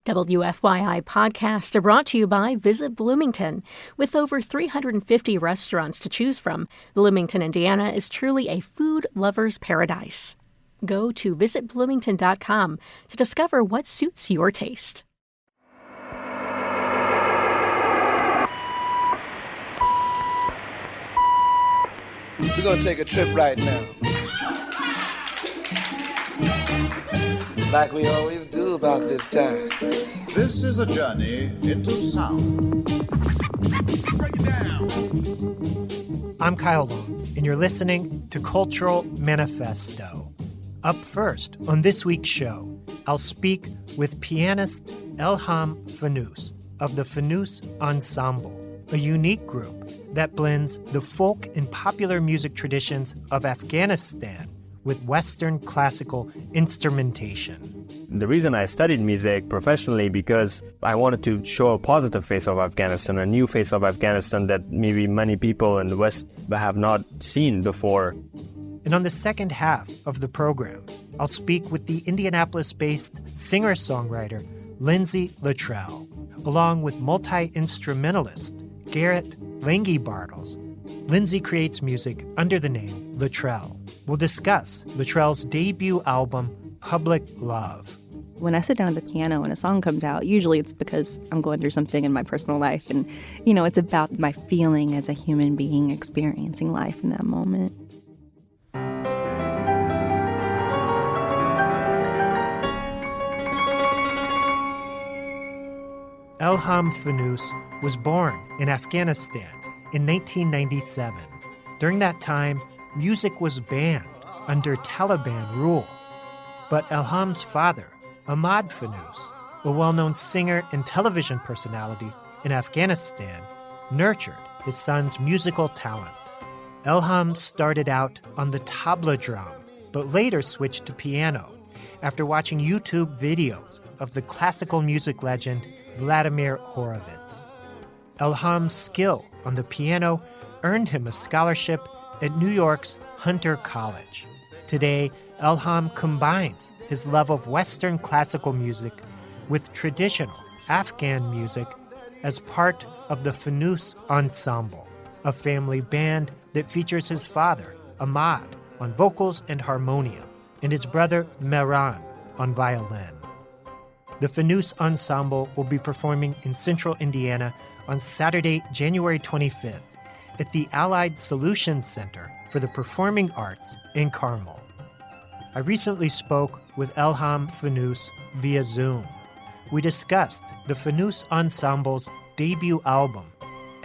WFYI podcasts are brought to you by Visit Bloomington. With over 350 restaurants to choose from, Bloomington, Indiana is truly a food lover's paradise. Go to visitbloomington.com to discover what suits your taste. We're going to take a trip right now. Like we always do about this time. This is a journey into sound. Break it down. I'm Kyle Long, and you're listening to Cultural Manifesto. Up first on this week's show, I'll speak with pianist Elham Fanoos of the Fanoos Ensemble, a unique group that blends the folk and popular music traditions of Afghanistan with Western classical instrumentation. The reason I studied music professionally because I wanted to show a positive face of Afghanistan, a new face of Afghanistan that maybe many people in the West have not seen before. And on the second half of the program, I'll speak with the Indianapolis-based singer-songwriter Lindsay Littrell, along with multi-instrumentalist Garrett Langebartels. Lindsay creates music under the name Littrell. We'll discuss Littrell's debut album, Public Love. When I sit down at the piano and a song comes out, usually it's because I'm going through something in my personal life. And, it's about my feeling as a human being experiencing life in that moment. Elham Fanoos was born in Afghanistan in 1997. During that time, music was banned under Taliban rule. But Elham's father, Ahmad Fanoos, a well-known singer and television personality in Afghanistan, nurtured his son's musical talent. Elham started out on the tabla drum, but later switched to piano after watching YouTube videos of the classical music legend Vladimir Horowitz. Elham's skill on the piano earned him a scholarship at New York's Hunter College. Today, Elham combines his love of Western classical music with traditional Afghan music as part of the Fanoos Ensemble, a family band that features his father, Ahmad, on vocals and harmonium, and his brother, Mehran, on violin. The Fanoos Ensemble will be performing in Central Indiana on Saturday, January 25th at the Allied Solutions Center for the Performing Arts in Carmel. I recently spoke with Elham Fanoos via Zoom. We discussed the Fanoos Ensemble's debut album,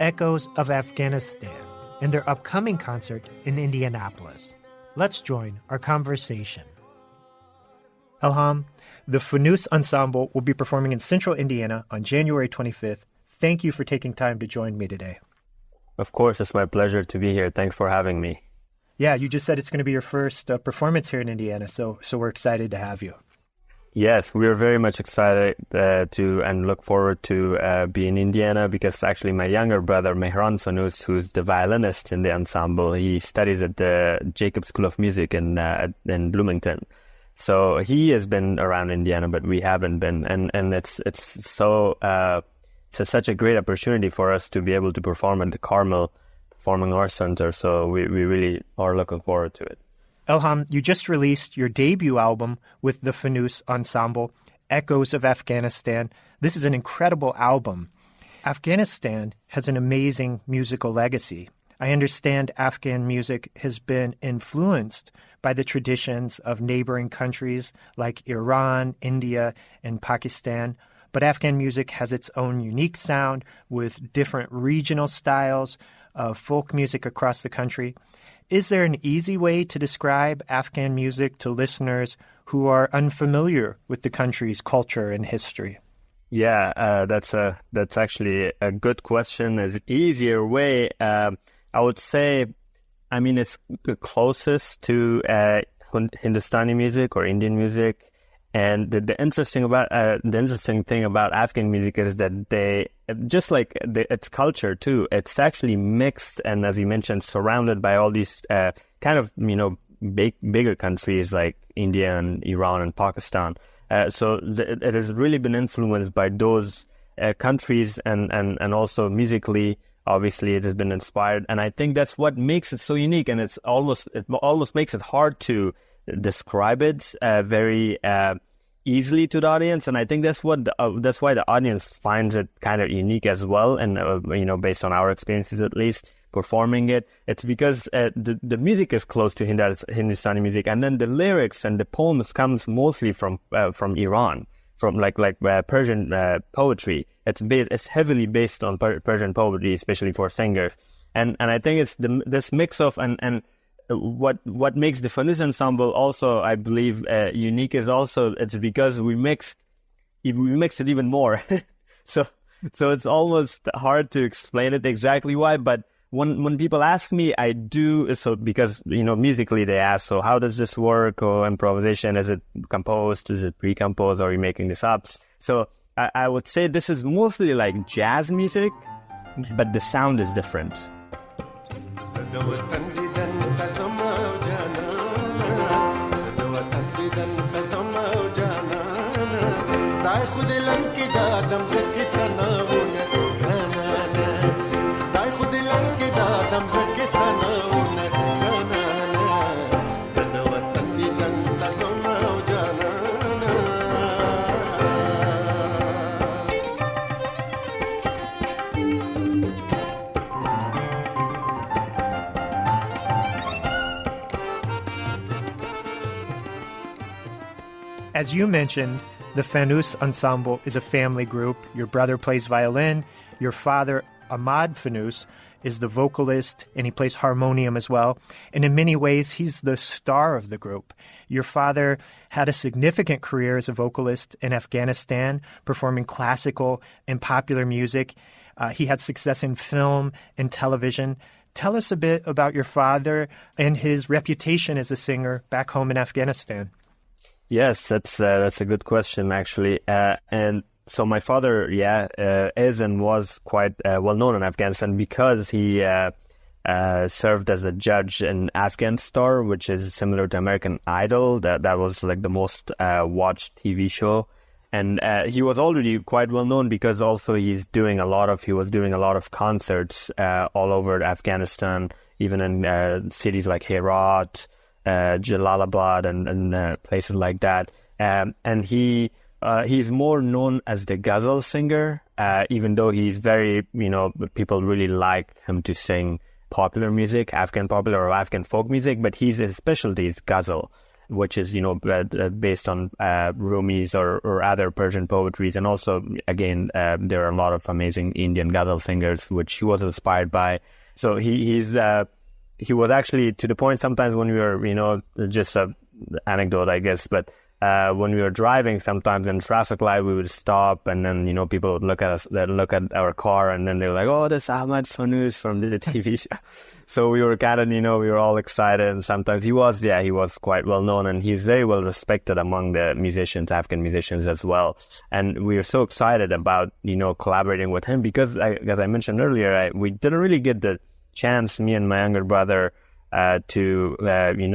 Echoes of Afghanistan, and their upcoming concert in Indianapolis. Let's join our conversation. Elham, the Fanoos Ensemble will be performing in Central Indiana on January 25th. Thank you for taking time to join me today. Of course, it's my pleasure to be here. Thanks for having me. Yeah, you just said it's going to be your first performance here in Indiana, so we're excited to have you. Yes, we are very much excited and look forward to be in Indiana because actually my younger brother, Mehran Fanoos, who's the violinist in the ensemble, he studies at the Jacobs School of Music in Bloomington. So he has been around Indiana, but we haven't been, and it's such a great opportunity for us to be able to perform at the Carmel Performing Arts Center. So we really are looking forward to it. Elham, you just released your debut album with the Fanoos Ensemble, Echoes of Afghanistan. This is an incredible album. Afghanistan has an amazing musical legacy. I understand Afghan music has been influenced by the traditions of neighboring countries like Iran, India, and Pakistan. But Afghan music has its own unique sound with different regional styles of folk music across the country. Is there an easy way to describe Afghan music to listeners who are unfamiliar with the country's culture and history? Yeah, that's actually a good question. An easier way, I would say, it's the closest to Hindustani music or Indian music. And the interesting thing about Afghan music is that they, just like its culture too, it's actually mixed and, as you mentioned, surrounded by all these bigger countries like India and Iran and Pakistan. It has really been influenced by those countries, and also musically, obviously, it has been inspired. And I think that's what makes it so unique, and it almost makes it hard to describe it very easily to the audience. And I think that's why the audience finds it kind of unique as well. And based on our experiences, at least performing it, it's because the music is close to Hindustani music, and then the lyrics and the poems comes mostly from Iran, from like Persian poetry. It's heavily based on Persian poetry, especially for singers. And I think it's this mix of and what makes the Fanoos Ensemble also, I believe, unique is also it's because we mixed it even more. so it's almost hard to explain it exactly why, but when people ask me, I do so because musically they ask, so how does this work, or improvisation? Is it composed? Is it pre-composed? Or are you making this up? So I would say this is mostly like jazz music, but the sound is different. As you mentioned, the Fanoos Ensemble is a family group. Your brother plays violin. Your father, Ahmad Fanoos, is the vocalist, and he plays harmonium as well. And in many ways, he's the star of the group. Your father had a significant career as a vocalist in Afghanistan, performing classical and popular music. He had success in film and television. Tell us a bit about your father and his reputation as a singer back home in Afghanistan. Yes, that's a good question, actually. And so my father, is and was quite well known in Afghanistan because he served as a judge in Afghan Star, which is similar to American Idol. That was like the most watched TV show. And he was already quite well known because also he was doing a lot of concerts all over Afghanistan, even in cities like Herat, Jalalabad, and places like that. And he's more known as the ghazal singer, even though he's very, people really like him to sing popular music, Afghan popular or Afghan folk music, but his specialty is ghazal, which is, based on Rumis or other Persian poetries. And also, again, there are a lot of amazing Indian ghazal singers, which he was inspired by. So he was actually, to the point sometimes when we were, just an anecdote, I guess, but when we were driving sometimes in traffic light, we would stop, and then, people would look at us, they'd look at our car, and then they were like, oh, that's Ahmad Fanoos from the TV show. So we were kind of, we were all excited, and sometimes he was quite well known, and he's very well respected among the musicians, Afghan musicians as well. And we were so excited about, collaborating with him because, as I mentioned earlier, we didn't really get the chance, me and my younger brother, to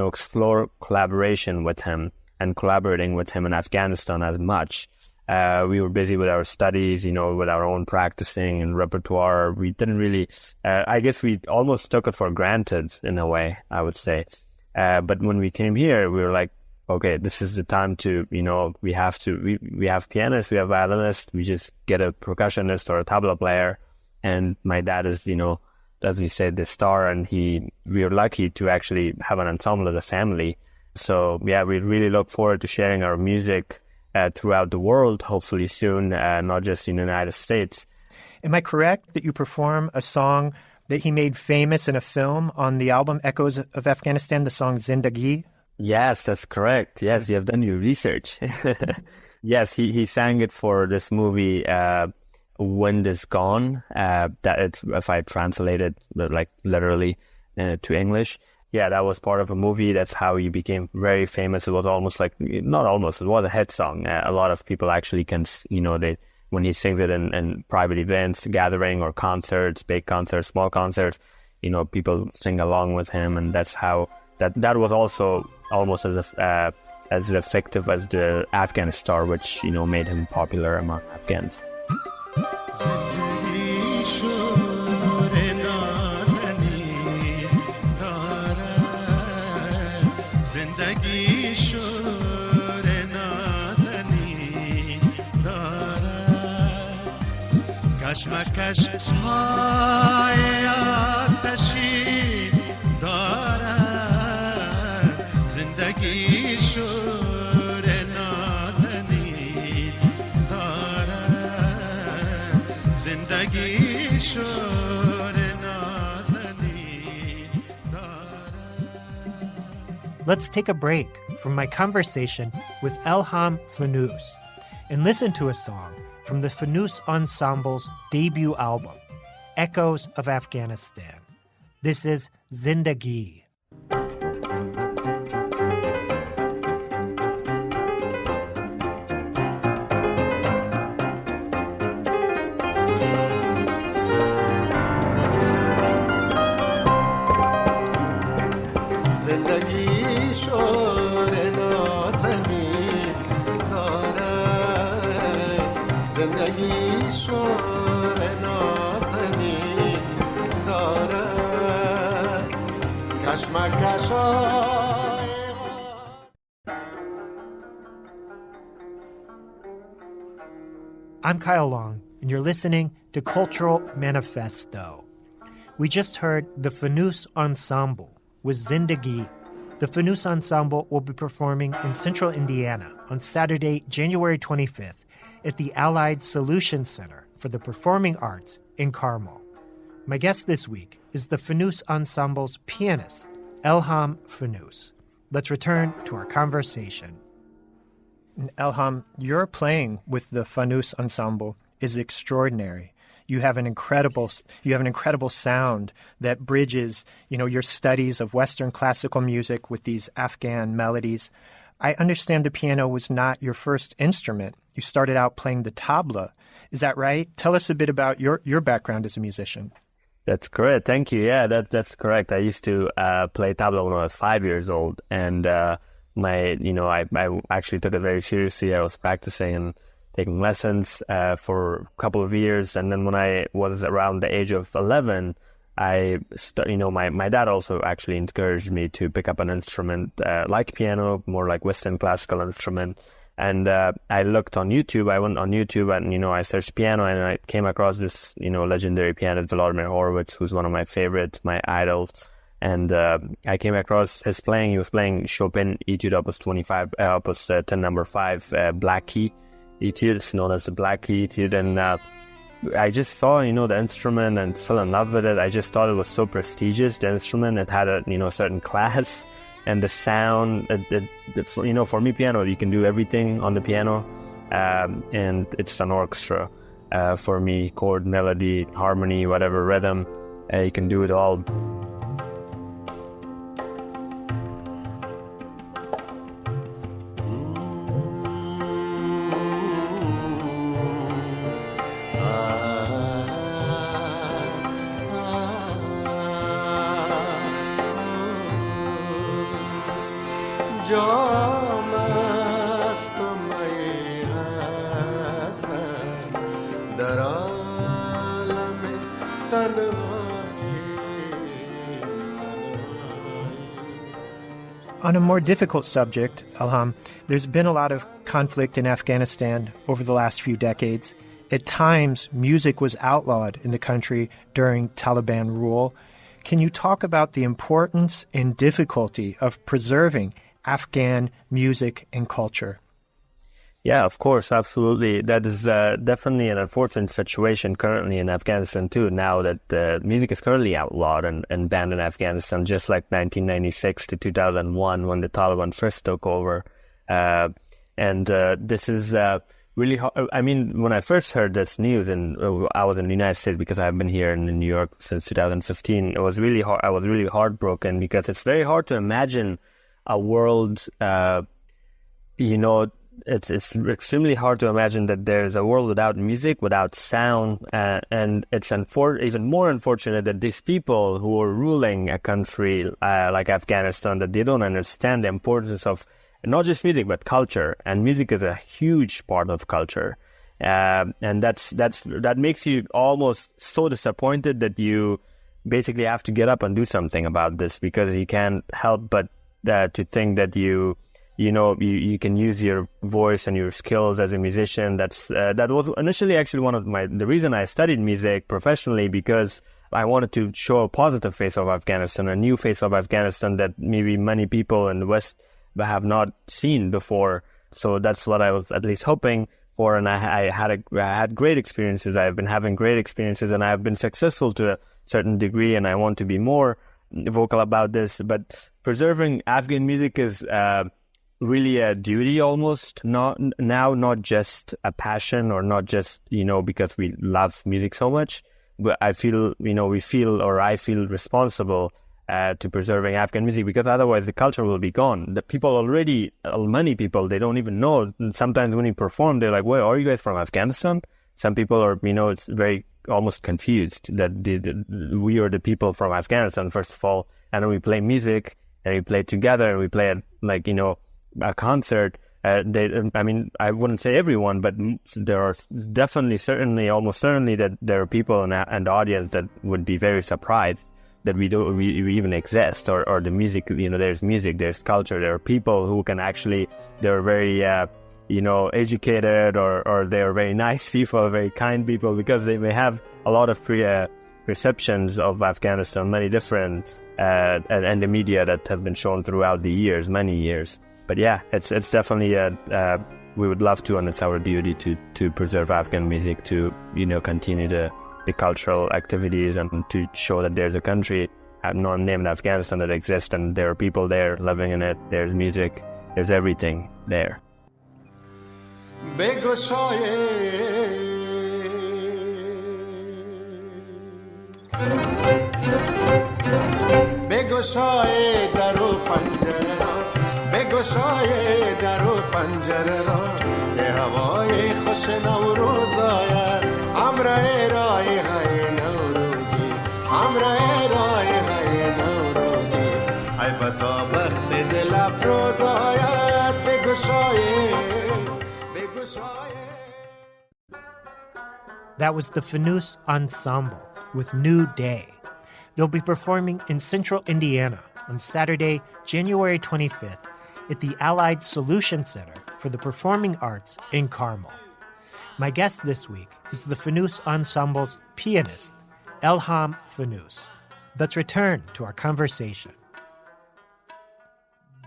explore collaboration with him and collaborating with him in Afghanistan as much. We were busy with our studies, with our own practicing and repertoire. We didn't really, I guess we almost took it for granted in a way, I would say. But when we came here, we were like, okay, this is the time to, we have pianists, we have violinists, we just get a percussionist or a tabla player. And my dad is, as we said, the star, and we are lucky to actually have an ensemble as a family. So we really look forward to sharing our music throughout the world, hopefully soon, not just in the United States. Am I correct that you perform a song that he made famous in a film on the album Echoes of Afghanistan, the song Zindagi? Yes, that's correct. Yes, you have done your research. Yes, he sang it for this movie, Wind Is Gone. That it's, if I translate it like literally to English. Yeah, that was part of a movie. That's how he became very famous. It was almost like, not almost, it was a hit song. A lot of people actually can, when he sings it in private events, gathering or concerts, big concerts, small concerts, people sing along with him. And that's how, that was also almost as as effective as the Afghan star, which, made him popular among Afghans. کشمکش های آتشی دارد زندگی شور نازنین دارد زندگی شور نازنین دارد. Let's take a break from my conversation with Elham Fanoos and listen to a song from the Fanoos Ensemble's debut album, Echoes of Afghanistan. This is Zindagi. زندگی شور نازنین دارد زندگی شور نازنین دارد کشمکش I'm Kyle Long, and you're listening to Cultural Manifesto. We just heard the Fanoos Ensemble with Zindagi. The Fanoos Ensemble will be performing in Central Indiana on Saturday, January 25th at the Allied Solutions Center for the Performing Arts in Carmel. My guest this week is the Fanoos Ensemble's pianist, Elham Fanoos. Let's return to our conversation. Elham, your playing with the Fanoos Ensemble is extraordinary. You have an incredible sound that bridges, your studies of Western classical music with these Afghan melodies. I understand the piano was not your first instrument. You started out playing the tabla. Is that right? Tell us a bit about your background as a musician. That's correct. Thank you. Yeah, that's correct. I used to play tabla when I was 5 years old, and I actually took it very seriously. I was practicing and taking lessons for a couple of years, and then when I was around the age of 11, my dad also actually encouraged me to pick up an instrument like piano, more like Western classical instrument. And I looked on YouTube. I went on YouTube and I searched piano, and I came across this legendary pianist Vladimir Horowitz, who's one of my favorites, my idols. And I came across his playing. He was playing Chopin Etude Opus 25, Opus 10 number 5, Black Key Etude. It's known as the Black Key Etude. And I just saw, the instrument and fell in love with it. I just thought it was so prestigious, the instrument. It had a, certain class, and the sound. It's, for me, piano, you can do everything on the piano. And it's an orchestra. For me, chord, melody, harmony, whatever, rhythm, you can do it all. On a more difficult subject, Elham, there's been a lot of conflict in Afghanistan over the last few decades. At times, music was outlawed in the country during Taliban rule. Can you talk about the importance and difficulty of preserving Afghan music and culture? Yeah, of course, absolutely. That is definitely an unfortunate situation currently in Afghanistan too, now that music is currently outlawed and banned in Afghanistan, just like 1996 to 2001 when the Taliban first took over. This is really hard. I mean, when I first heard this news, and I was in the United States because I've been here in New York since 2015, it was really hard. I was really heartbroken because it's very hard to imagine a world, It's extremely hard to imagine that there's a world without music, without sound, and it's even more unfortunate that these people who are ruling a country like Afghanistan, that they don't understand the importance of not just music, but culture. And music is a huge part of culture. And that makes you almost so disappointed that you basically have to get up and do something about this, because you can't help but to think that you can use your voice and your skills as a musician. That was initially actually the reason I studied music professionally, because I wanted to show a positive face of Afghanistan, a new face of Afghanistan that maybe many people in the West have not seen before. So that's what I was at least hoping for, and I had great experiences. I've been having great experiences, and I've been successful to a certain degree, and I want to be more vocal about this. But preserving Afghan music is really a duty almost, not just a passion, or not just, because we love music so much, but I feel responsible to preserving Afghan music, because otherwise the culture will be gone. The people already, many people, they don't even know. Sometimes when you perform, they're like, "Where are you guys from, Afghanistan?" Some people are, it's very almost confused that we are the people from Afghanistan, first of all, and then we play music, and we play together, and we play at, a concert. I wouldn't say everyone, but there are almost certainly that there are people in the audience that would be very surprised that we even exist, or the music, there's music, there's culture, there are people who can actually, they're very, educated, or they're very nice people, very kind people, because they may have a lot of perceptions of Afghanistan, many different, and the media that have been shown throughout the years, many years. But yeah, it's definitely we would love to, and it's our duty to preserve Afghan music, to continue the cultural activities, and to show that there's a country not named Afghanistan that exists, and there are people there living in it. There's music, there's everything there. بگشای در و پنجره را به هوای خوش نوروز آید امرای رای های نوروزی امرای رای های نوروزی ای بسا بخت دل افروز آید بگشای بگشای. That was the Fanoos Ensemble with New Day. They'll be performing in Central Indiana on Saturday, January 25th at the Allied Solutions Center for the Performing Arts in Carmel. My guest this week is the Fanoos Ensemble's pianist, Elham Fanoos. Let's return to our conversation.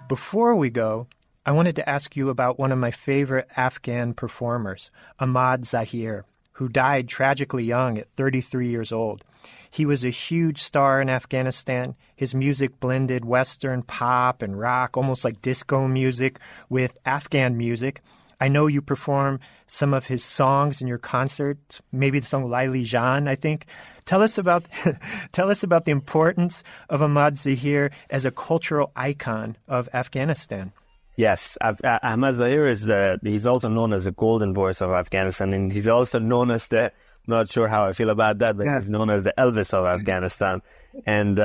Before we go, I wanted to ask you about one of my favorite Afghan performers, Ahmad Zahir, who died tragically young at 33 years old. He was a huge star in Afghanistan. His music blended Western pop and rock, almost like disco music, with Afghan music. I know you perform some of his songs in your concerts, maybe the song Laili Jan, I think. Tell us about the importance of Ahmad Zahir as a cultural icon of Afghanistan. Yes, Ahmad Zahir he's also known as the golden voice of Afghanistan, and he's also known as not sure how I feel about that, but he's known as the Elvis of Afghanistan. And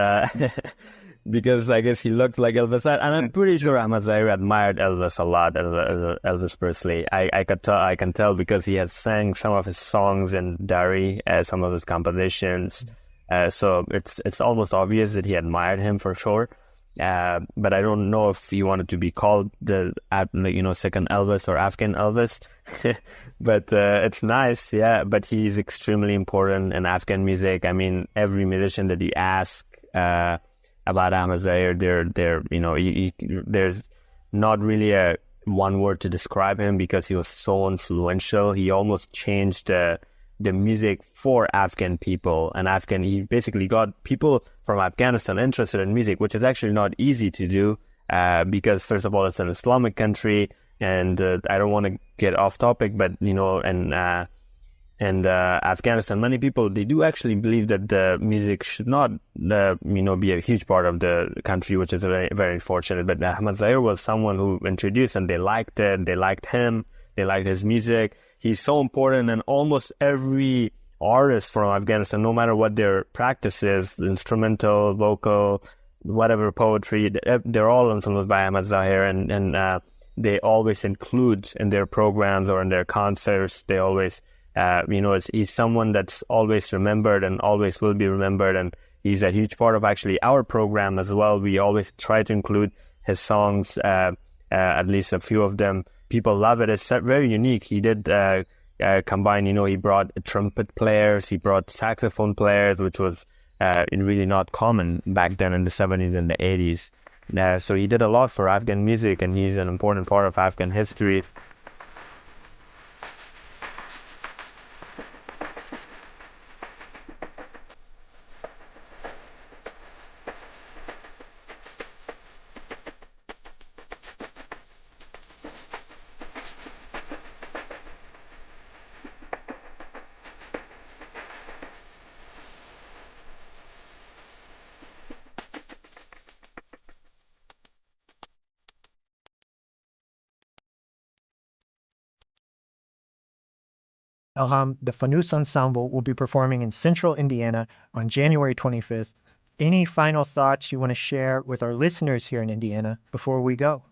because I guess he looked like Elvis. And I'm pretty sure Ahmad Zahir admired Elvis a lot, Elvis Presley. I can tell because he had sang some of his songs in Dari, some of his compositions. So it's almost obvious that he admired him for sure. But I don't know if he wanted to be called the second Elvis or Afghan Elvis. But it's nice, yeah. But he's extremely important in Afghan music. I mean, every musician that you ask about Ahmad Zahir, there's not really a one word to describe him, because he was so influential. He almost changed the music for Afghan people, and he basically got people from Afghanistan interested in music, which is actually not easy to do, because first of all, it's an Islamic country, and I don't want to get off topic, but Afghanistan, many people, they do actually believe that the music should not be a huge part of the country, which is very, very unfortunate. But Ahmad Zahir was someone who introduced, and they liked it, they liked him, they liked his music. He's so important, and almost every artist from Afghanistan, no matter what their practice is, instrumental, vocal, whatever, poetry, they're all influenced by Ahmad Zahir, and they always include in their programs or in their concerts. They always, he's someone that's always remembered and always will be remembered. And he's a huge part of actually our program as well. We always try to include his songs, at least a few of them. People love it. It's very unique. He did combine, he brought trumpet players, he brought saxophone players, which was really not common back then in the 70s and the 80s. So he did a lot for Afghan music, and he's an important part of Afghan history. Elham, the Fanoos Ensemble will be performing in Central Indiana on January 25th. Any final thoughts you want to share with our listeners here in Indiana before we go?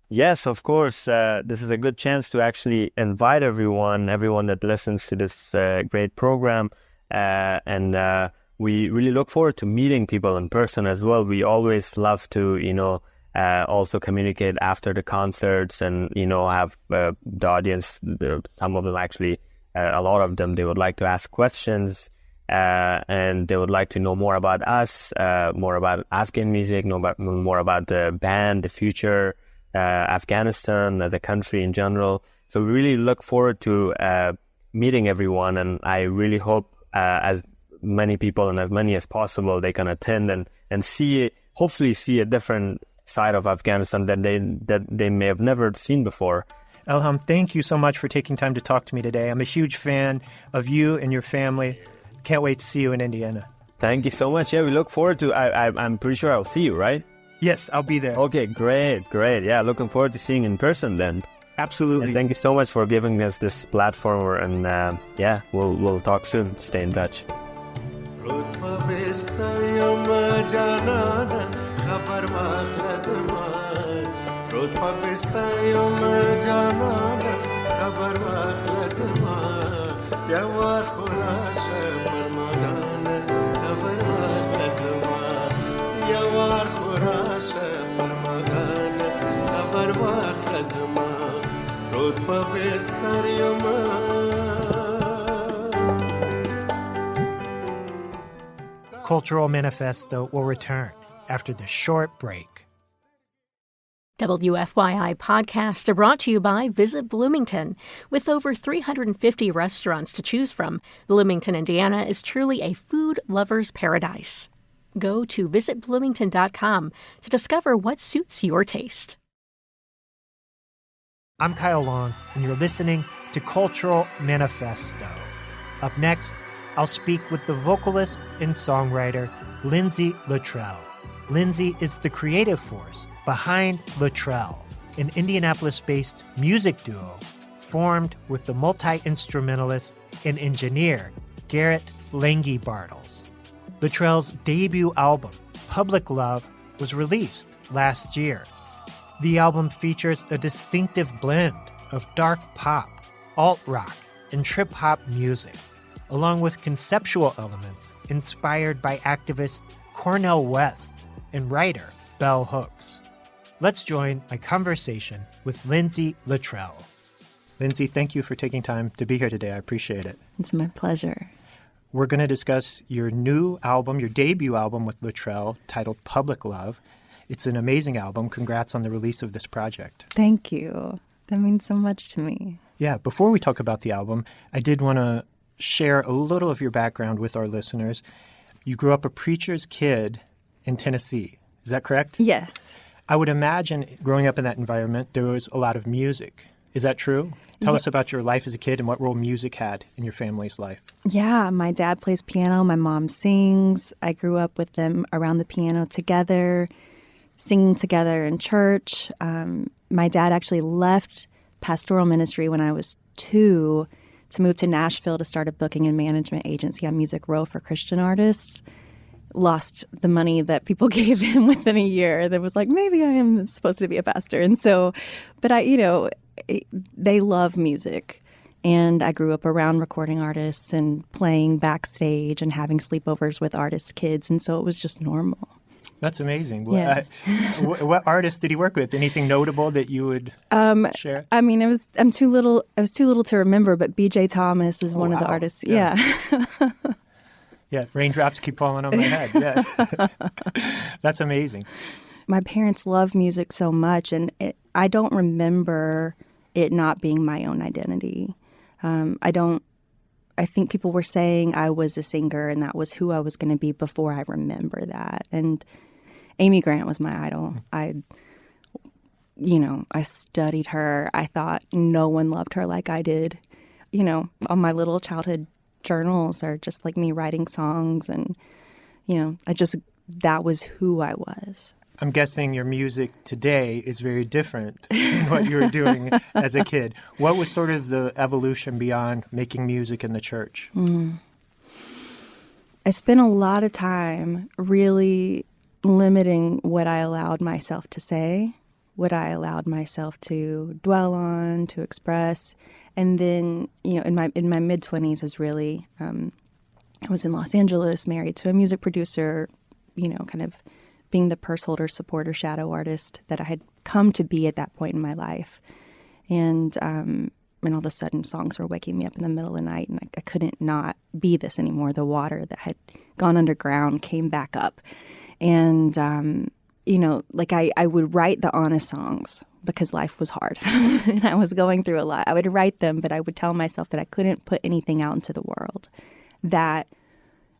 Yes, of course. This is a good chance to actually invite everyone that listens to this great program. And we really look forward to meeting people in person as well. We always love to, also communicate after the concerts and, have the audience, some of them actually, a lot of them, they would like to ask questions and they would like to know more about us, more about Afghan music, more about the band, the future, Afghanistan as a country in general. So we really look forward to meeting everyone, and I really hope as many people and as many as possible they can attend and hopefully see a different side of Afghanistan that they may have never seen before. Elham, thank you so much for taking time to talk to me today. I'm a huge fan of you and your family. Can't wait to see you in Indiana. Thank you so much. Yeah, we look forward to I'm pretty sure I'll see you, right? Yes, I'll be there. Okay, great. Yeah, looking forward to seeing you in person then. Absolutely. And thank you so much for giving us this platform. And we'll talk soon. Stay in touch. Cultural Manifesto will return after this short break. WFYI podcasts are brought to you by Visit Bloomington. With over 350 restaurants to choose from, Bloomington, Indiana is truly a food lover's paradise. Go to visitbloomington.com to discover what suits your taste. I'm Kyle Long, and you're listening to Cultural Manifesto. Up next, I'll speak with the vocalist and songwriter Lindsay Littrell. Lindsay is the creative force behind Littrell, an Indianapolis-based music duo formed with the multi-instrumentalist and engineer Garrett Langebartels. Littrell's debut album, Public Love, was released last year. The album features a distinctive blend of dark pop, alt-rock, and trip-hop music, along with conceptual elements inspired by activist Cornell West and writer Bell Hooks. Let's join my conversation with Lindsay Littrell. Lindsay, thank you for taking time to be here today. I appreciate it. It's my pleasure. We're going to discuss your new album, your debut album with Littrell, titled Public Love. It's an amazing album. Congrats on the release of this project. Thank you. That means so much to me. Yeah, before we talk about the album, I did want to share a little of your background with our listeners. You grew up a preacher's kid in Tennessee. Is that correct? Yes. I would imagine growing up in that environment, there was a lot of music. Is that true? Tell us about your life as a kid and what role music had in your family's life. Yeah, my dad plays piano. My mom sings. I grew up with them around the piano together, singing together in church. My dad actually left pastoral ministry when I was 2 to move to Nashville to start a booking and management agency on Music Row for Christian artists. lost the money that people gave him within a year. That was like, maybe I am supposed to be a pastor. And so, but they love music. And I grew up around recording artists and playing backstage and having sleepovers with artists' kids. And so it was just normal. That's amazing. Yeah. What artists did he work with? Anything notable that you would share? I mean, I was too little to remember, but B.J. Thomas is one of the artists. Yeah. Yeah, raindrops keep falling on my head. Yeah. That's amazing. My parents love music so much, and I don't remember it not being my own identity. I think people were saying I was a singer and that was who I was going to be before I remember that. And Amy Grant was my idol. I studied her. I thought no one loved her like I did. All my little childhood journals are just like me writing songs, and that was who I was. I'm guessing your music today is very different than what you were doing as a kid. What was sort of the evolution beyond making music in the church? I spent a lot of time really limiting what I allowed myself to say, what I allowed myself to dwell on, to express. And then, in my mid-20s is really, I was in Los Angeles, married to a music producer, kind of being the purse holder, supporter, shadow artist that I had come to be at that point in my life. And all of a sudden songs were waking me up in the middle of the night, and I couldn't not be this anymore. The water that had gone underground came back up. And, I would write the honest songs because life was hard and I was going through a lot. I would write them, but I would tell myself that I couldn't put anything out into the world that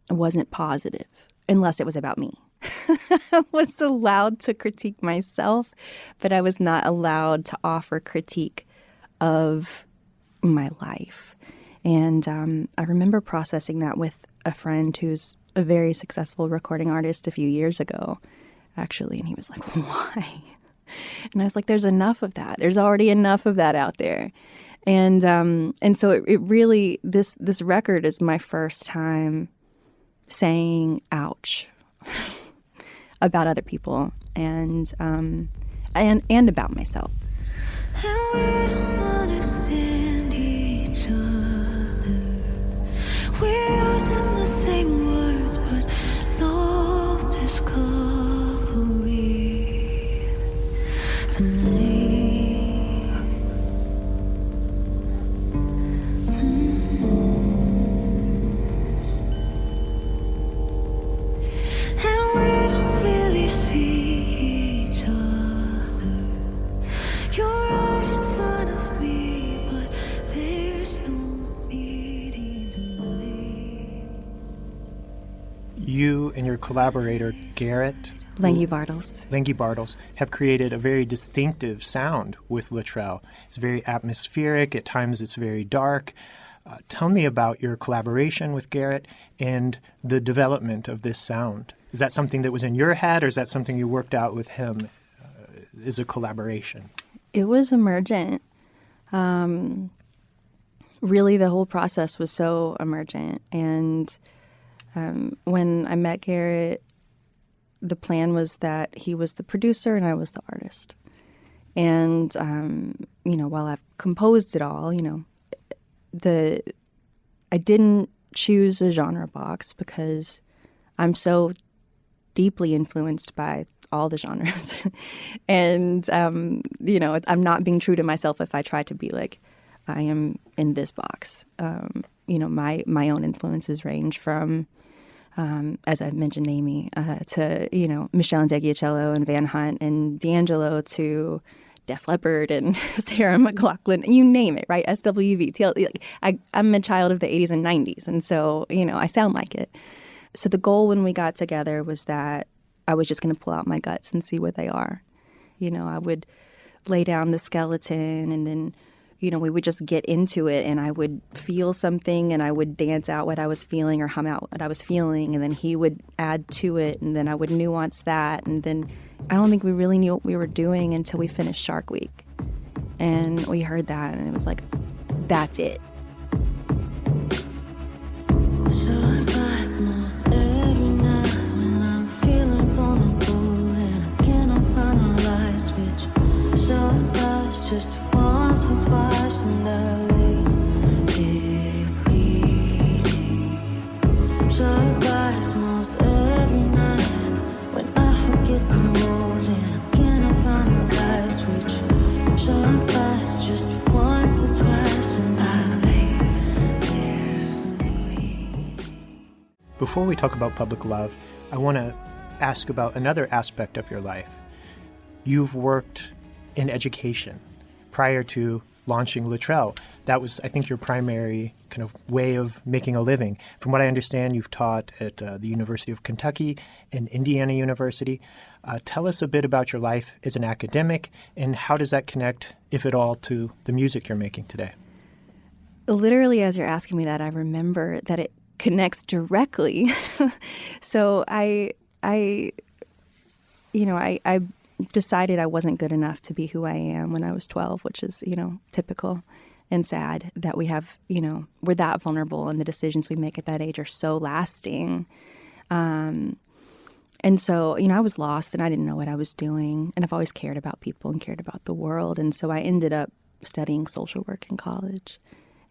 wasn't positive unless it was about me. I was allowed to critique myself, but I was not allowed to offer critique of my life. And I remember processing that with a friend who's a very successful recording artist a few years ago, actually. And he was like, why? And I was like, there's enough of that. There's already enough of that out there. And so it really, this record is my first time saying, ouch, about other people and about myself. And we don't understand each other. We're using the same words, but no discovery tonight. You and your collaborator, Garrett Langebartels, have created a very distinctive sound with Littrell. It's very atmospheric. At times it's very dark. Tell me about your collaboration with Garrett and the development of this sound. Is that something that was in your head, or is that something you worked out with him as a collaboration? It was emergent. Really, the whole process was so emergent. And when I met Garrett, the plan was that he was the producer and I was the artist. And, while I've composed it all, I didn't choose a genre box because I'm so deeply influenced by all the genres. And, I'm not being true to myself if I try to be like, I am in this box. My own influences range from, as I mentioned, Amy, to, Michelle Ndegeocello and Van Hunt and D'Angelo to Def Leppard and Sarah McLachlan, you name it, right? SWV, TL. I'm a child of the 80s and 90s, and so, I sound like it. So the goal when we got together was that I was just going to pull out my guts and see what they are. I would lay down the skeleton, and then, we would just get into it, and I would feel something and I would dance out what I was feeling or hum out what I was feeling, and then he would add to it, and then I would nuance that. And then I don't think we really knew what we were doing until we finished Shark Week. And we heard that, and it was like, that's it. So I pass most every night when Before we talk about Public Love, I want to ask about another aspect of your life. You've worked in education prior to launching Littrell. That was, I think, your primary kind of way of making a living. From what I understand, you've taught at the University of Kentucky and Indiana University. Tell us a bit about your life as an academic, and how does that connect, if at all, to the music you're making today? Literally, as you're asking me that, I remember that it connects directly. So I decided I wasn't good enough to be who I am when I was 12, which is, typical and sad that we have, we're that vulnerable, and the decisions we make at that age are so lasting. And so, I was lost and I didn't know what I was doing. And I've always cared about people and cared about the world. And so I ended up studying social work in college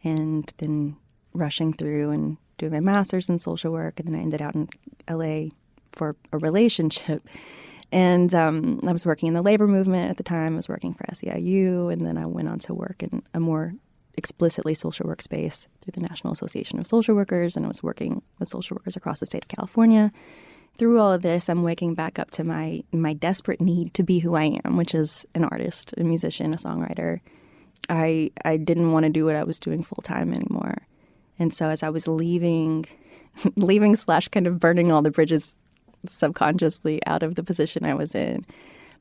and then rushing through and doing my master's in social work. And then I ended out in LA for a relationship. And I was working in the labor movement at the time. I was working for SEIU. And then I went on to work in a more explicitly social work space through the National Association of Social Workers. And I was working with social workers across the state of California. Through all of this, I'm waking back up to my desperate need to be who I am, which is an artist, a musician, a songwriter. I didn't want to do what I was doing full time anymore. And so as I was leaving / kind of burning all the bridges subconsciously out of the position I was in,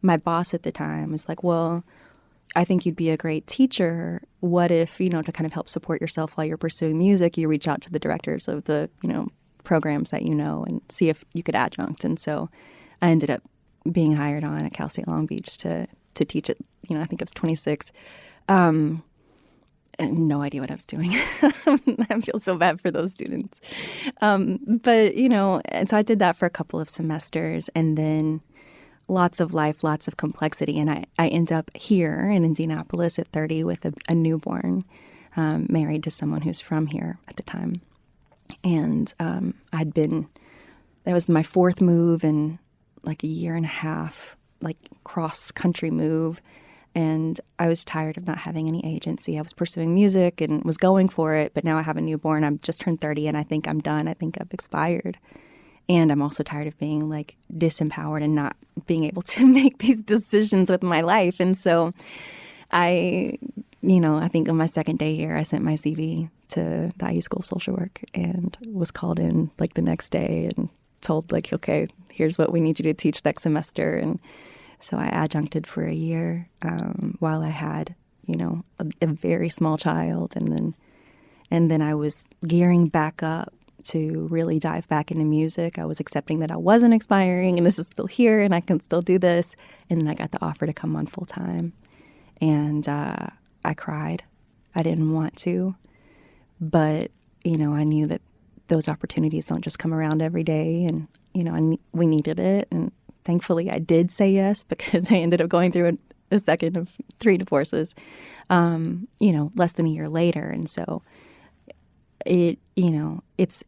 my boss at the time was like, well, I think you'd be a great teacher. What if, to kind of help support yourself while you're pursuing music, you reach out to the directors of the, programs that and see if you could adjunct. And so I ended up being hired on at Cal State Long Beach to teach it. I think I was 26. And no idea what I was doing. I feel so bad for those students. But, and so I did that for a couple of semesters, and then lots of life, lots of complexity. And I end up here in Indianapolis at 30 with a newborn, married to someone who's from here at the time. And that was my fourth move in like a year and a half, like cross-country move. And I was tired of not having any agency. I was pursuing music and was going for it, but now I have a newborn. I'm just turned 30 and I think I'm done. I think I've expired. And I'm also tired of being like disempowered and not being able to make these decisions with my life. And so I think on my second day here, I sent my CV to the IU School of Social Work and was called in like the next day and told like, okay, here's what we need you to teach next semester. And so I adjuncted for a year while I had, a very small child. And then I was gearing back up to really dive back into music. I was accepting that I wasn't expiring and this is still here and I can still do this. And then I got the offer to come on full time. And I cried. I didn't want to. But, I knew that those opportunities don't just come around every day. And, we needed it. And thankfully, I did say yes because I ended up going through a second of 3 divorces, less than a year later. And so it's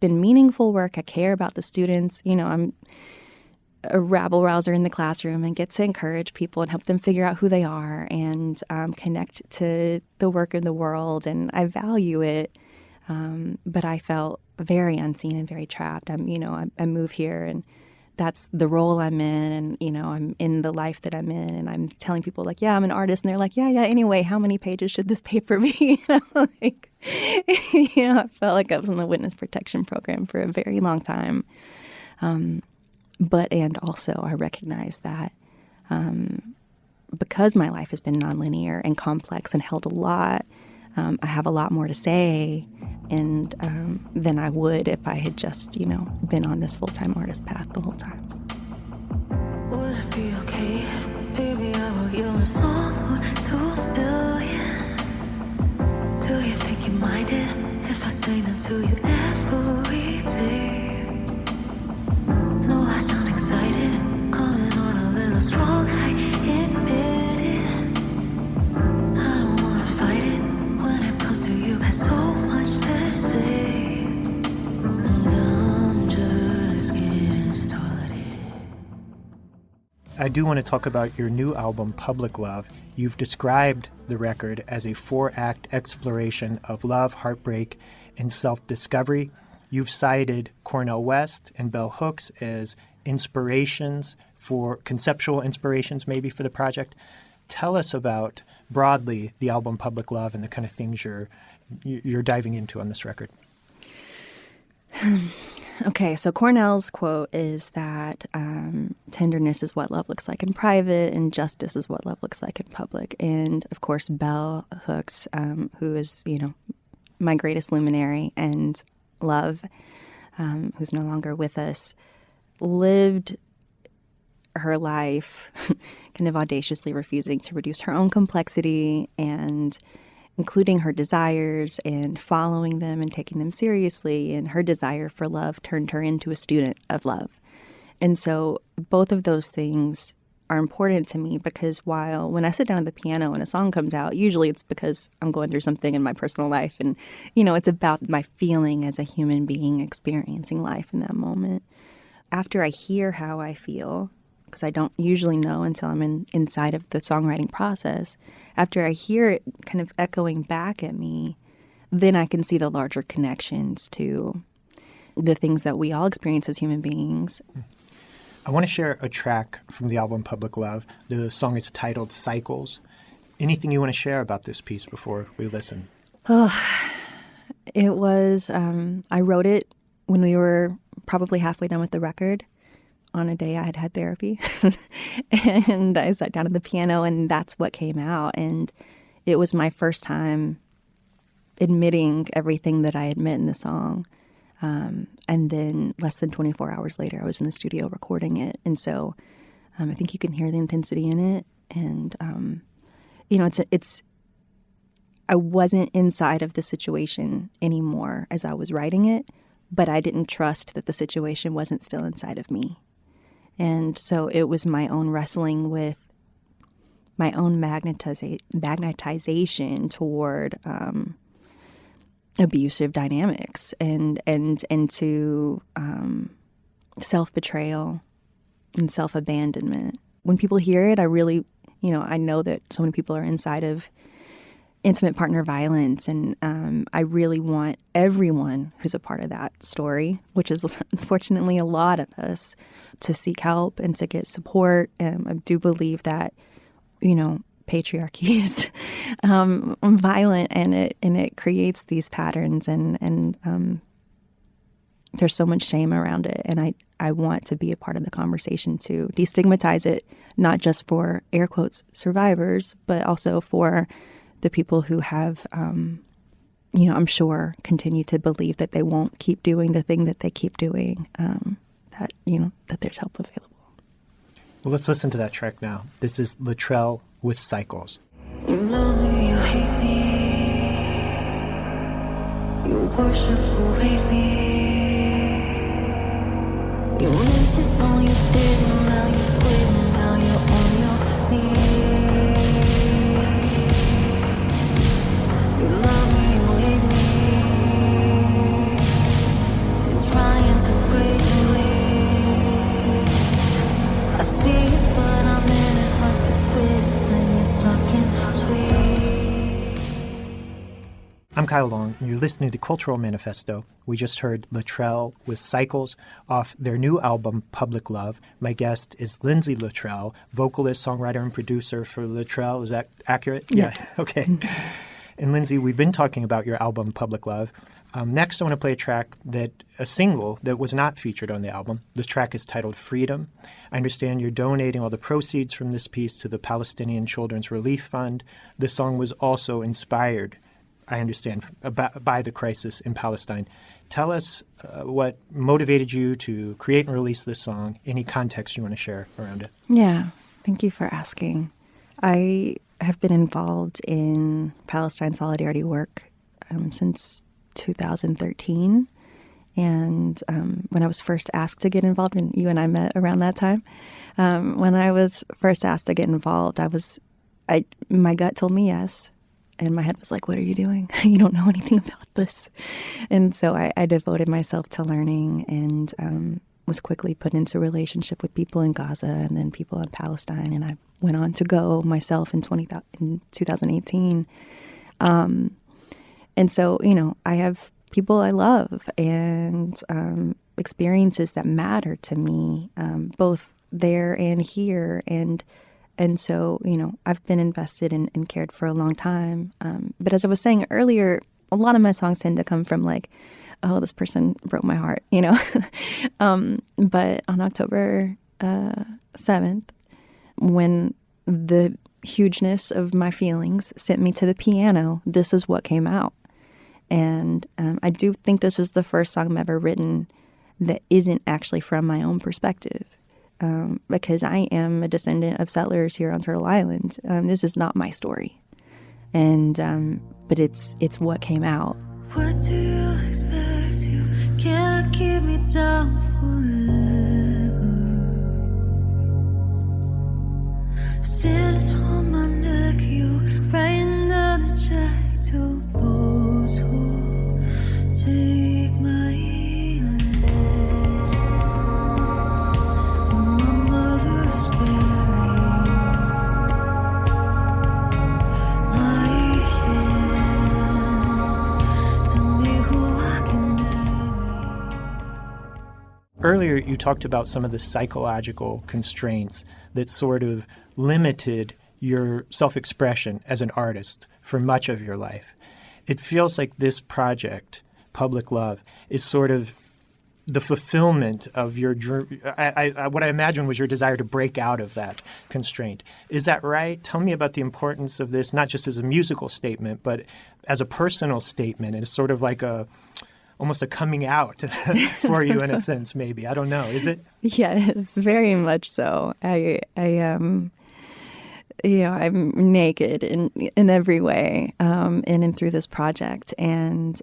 been meaningful work. I care about the students. I'm a rabble rouser in the classroom and get to encourage people and help them figure out who they are and connect to the work in the world. And I value it. But I felt very unseen and very trapped. I move here and that's the role I'm in, and, I'm in the life that I'm in, and I'm telling people like, yeah, I'm an artist. And they're like, yeah. Anyway, how many pages should this paper be? I felt like I was in the witness protection program for a very long time. And also I recognize that because my life has been nonlinear and complex and held a lot, I have a lot more to say and than I would if I had just, been on this full-time artist path the whole time. Would it be okay if maybe I wrote you a song or 2 million? Do you think you minded if I sang them to you every day? No, I sound excited, coming on a little strong, I admit it. I don't wanna fight it when it comes to you, got so much to say. And I'm just getting started. I do want to talk about your new album, Public Love. You've described the record as a 4-act exploration of love, heartbreak, and self-discovery. You've cited Cornell West and bell hooks as conceptual inspirations maybe for the project. Tell us about, broadly, the album Public Love and the kind of things you're diving into on this record. Okay, so Cornell's quote is that tenderness is what love looks like in private and justice is what love looks like in public. And, of course, bell hooks, who is, my greatest luminary and love, who's no longer with us, lived her life kind of audaciously refusing to reduce her own complexity and including her desires and following them and taking them seriously. And her desire for love turned her into a student of love. And so both of those things are important to me because when I sit down at the piano and a song comes out, usually it's because I'm going through something in my personal life. And, it's about my feeling as a human being experiencing life in that moment. After I hear how I feel, because I don't usually know until I'm inside of the songwriting process, after I hear it kind of echoing back at me, then I can see the larger connections to the things that we all experience as human beings. I want to share a track from the album Public Love. The song is titled Cycles. Anything you want to share about this piece before we listen? It was, I wrote it when we were probably halfway done with the record. On a day I had therapy and I sat down at the piano and that's what came out. And it was my first time admitting everything that I admit in the song. And then less than 24 hours later, I was in the studio recording it. And so I think you can hear the intensity in it. And, I wasn't inside of the situation anymore as I was writing it, but I didn't trust that the situation wasn't still inside of me. And so it was my own wrestling with my own magnetization toward abusive dynamics and to self-betrayal and self-abandonment. When people hear it, I really, I know that so many people are inside of intimate partner violence, and I really want everyone who's a part of that story, which is unfortunately a lot of us, to seek help and to get support. I do believe that, patriarchy is violent and it creates these patterns and there's so much shame around it. And I want to be a part of the conversation to destigmatize it, not just for air quotes survivors, but also for the people who have, I'm sure, continue to believe that they won't keep doing the thing that they keep doing. That there's help available. Well, let's listen to that track now. This is Littrell with Cycles. You love me, you hate me. You worship or hate me. You meant it, no you didn't. Now you quit, now you're on your knees. You love me, you hate me. You're trying to break me. I see it, but I'm in it hard to quit when you're talking sweet. I'm Kyle Long, and you're listening to Cultural Manifesto. We just heard Littrell with Cycles off their new album, Public Love. My guest is Lindsay Littrell, vocalist, songwriter, and producer for Littrell. Is that accurate? Yes. Yeah. Okay. And Lindsay, we've been talking about your album, Public Love. Next, I want to play a single that was not featured on the album. This track is titled Freedom. I understand you're donating all the proceeds from this piece to the Palestinian Children's Relief Fund. The song was also inspired, I understand, by the crisis in Palestine. Tell us what motivated you to create and release this song, any context you want to share around it. Yeah, thank you for asking. I have been involved in Palestine solidarity work since 2013. And when I was first asked to get involved, and you and I met around that time, when I was first asked to get involved, my gut told me yes. And my head was like, what are you doing? You don't know anything about this. And so I devoted myself to learning and was quickly put into a relationship with people in Gaza and then people in Palestine. And I went on to go myself in 2018. And so, I have people I love and experiences that matter to me, both there and here. And so, I've been invested and cared for a long time. But as I was saying earlier, a lot of my songs tend to come from like, oh, this person broke my heart, But on October 7th, when the hugeness of my feelings sent me to the piano, this is what came out. And I do think this is the first song I've ever written that isn't actually from my own perspective, because I am a descendant of settlers here on Turtle Island. This is not my story, but it's what came out. What do you expect? You cannot keep me down forever. Sitting on my neck, you writing down a check to those who take my land. When my mother is buried, my hand, tell me who I can marry. Earlier, you talked about some of the psychological constraints that sort of limited your self-expression as an artist for much of your life. It feels like this project, Public Love, is sort of the fulfillment of your what I imagine was your desire to break out of that constraint. Is that right? Tell me about the importance of this, not just as a musical statement, but as a personal statement. And it's sort of like almost a coming out for you in a sense, maybe. I don't know. Is it? Yes, very much so. I'm naked in every way, in and through this project. And,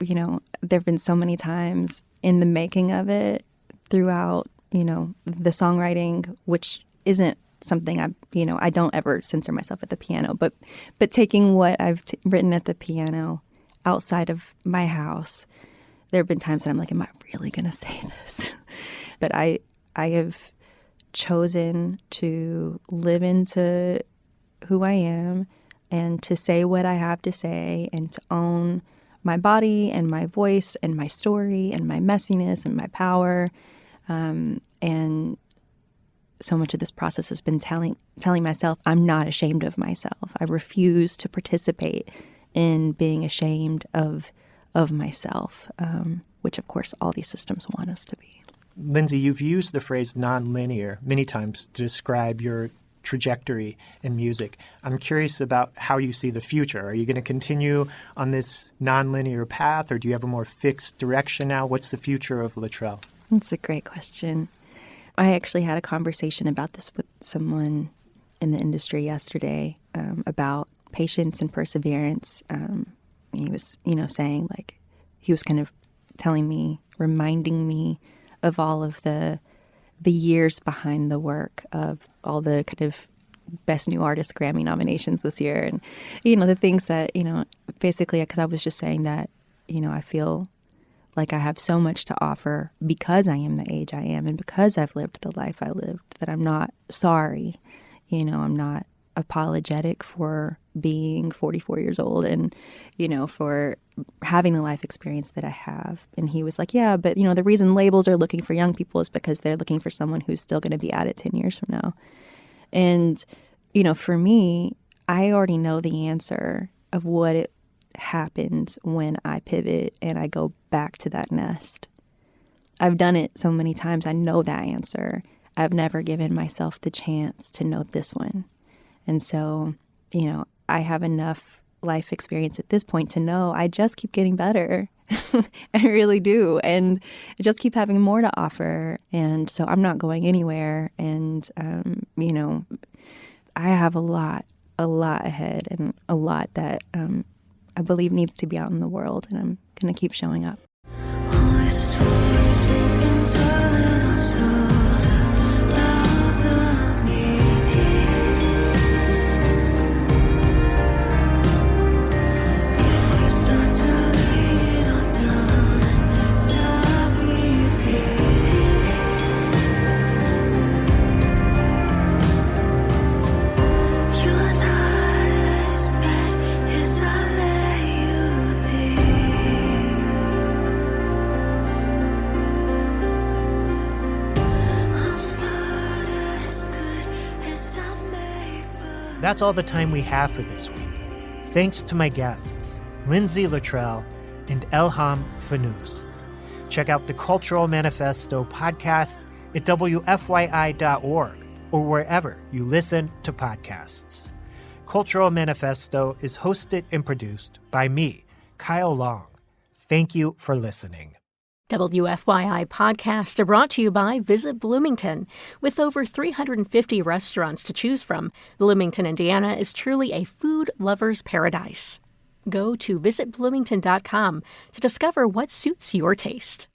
there have been so many times in the making of it throughout, the songwriting, which isn't something I don't ever censor myself at the piano, but taking what I've written at the piano outside of my house, there have been times that I'm like, am I really going to say this? But I have chosen to live into who I am and to say what I have to say and to own my body and my voice and my story and my messiness and my power. And so much of this process has been telling myself I'm not ashamed of myself. I refuse to participate in being ashamed of myself, which, of course, all these systems want us to be. Lindsay, you've used the phrase nonlinear many times to describe your trajectory in music. I'm curious about how you see the future. Are you going to continue on this nonlinear path, or do you have a more fixed direction now? What's the future of Littrell? That's a great question. I actually had a conversation about this with someone in the industry yesterday, about patience and perseverance. He was, saying, like, he was kind of telling me, reminding me of all of the years behind the work, of all the kind of Best New Artist Grammy nominations this year. And, the things that, basically, because I was just saying that, I feel like I have so much to offer because I am the age I am and because I've lived the life I lived, that I'm not sorry. I'm not apologetic for being 44 years old and, for having the life experience that I have. And he was like, yeah, but, the reason labels are looking for young people is because they're looking for someone who's still going to be at it 10 years from now. And, for me, I already know the answer of what it happens when I pivot and I go back to that nest. I've done it so many times. I know that answer. I've never given myself the chance to know this one. And so, I have enough life experience at this point to know I just keep getting better. I really do. And I just keep having more to offer. And so I'm not going anywhere. And, I have a lot ahead and a lot that I believe needs to be out in the world. And I'm going to keep showing up. All the stories we've been telling ourselves about the meaning. If we start to lean on down and stop repeating, you're not as bad as I let you think. That's all the time we have for this week. Thanks to my guests, Lindsay Littrell and Elham Fanoos. Check out the Cultural Manifesto podcast at WFYI.org or wherever you listen to podcasts. Cultural Manifesto is hosted and produced by me, Kyle Long. Thank you for listening. WFYI podcasts are brought to you by Visit Bloomington. With over 350 restaurants to choose from, Bloomington, Indiana is truly a food lover's paradise. Go to visitbloomington.com to discover what suits your taste.